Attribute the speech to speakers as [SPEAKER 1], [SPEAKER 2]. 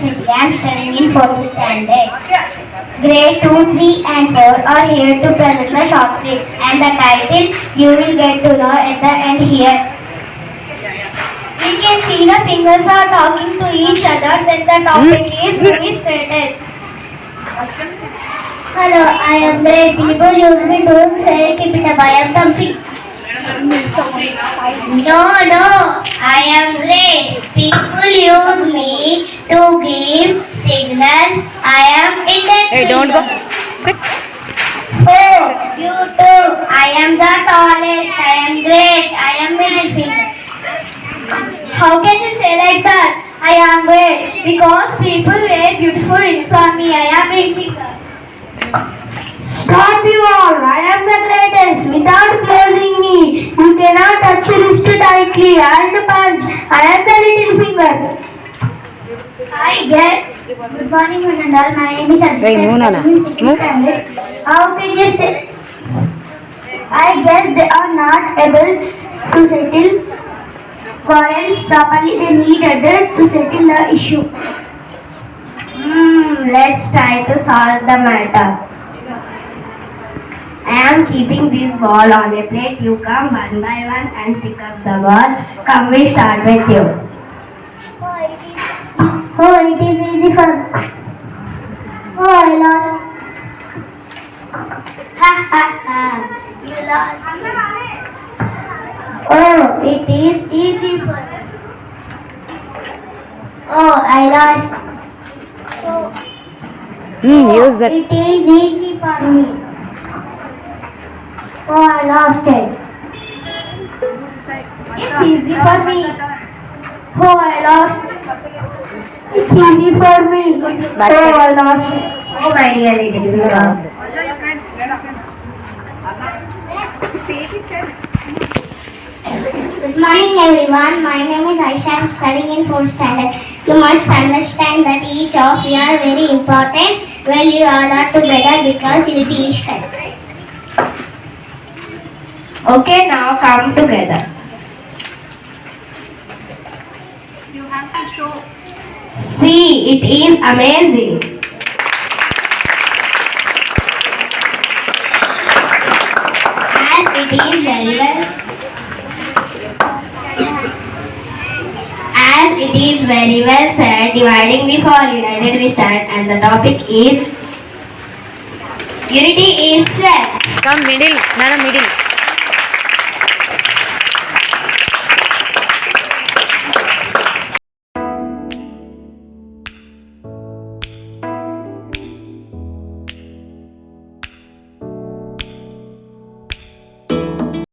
[SPEAKER 1] is I am studying in 4th standard. Grade 2, 3 and 4 are here to present the short script and the title you will get to know at the end here. We can see the fingers are talking to each other, then the topic is who is greatest. Hello, I am great. People usually don't say keep it up. I am something. No, I am great. People use me to give signals. I am index
[SPEAKER 2] Hey, don't go. Sit.
[SPEAKER 1] Oh, you too. I am the tallest. I am great. I am middle finger. How can you say like that? I am great because people wear beautiful rings on me. I am ring finger. Stop you all! I am the greatest. Without closing me, you cannot touch wrist tightly and punch. I am the little finger. I guess. Good morning, Manandal. My name is
[SPEAKER 2] Hey, move, Nana. Move.
[SPEAKER 1] How can you say? I guess they are not able to settle quarrels properly. They need others to settle the issue. Let's try to solve the matter. I am keeping this ball on a plate. You come one by one and pick up the ball. Come, we start with you. Oh, it is easy for. Oh, I lost. Ha ha ha. You lost. Oh, it is easy for. Oh, I lost.
[SPEAKER 2] Use it.
[SPEAKER 1] It is easy for me. Oh, I lost it. It's easy for me. Oh, I lost. It's easy for me. Oh, I lost it. Oh, my dear little. Good morning, everyone. My name is Aisha. I am studying in 4th standard. You must understand that each of you are very important. Well, you all are together because unity is strength. Okay, now come together.
[SPEAKER 3] You have to show.
[SPEAKER 1] See, it is amazing. As it is very well said, dividing we fall, united we stand, and the topic is unity is strength.
[SPEAKER 2] Come middle. Nana, middle.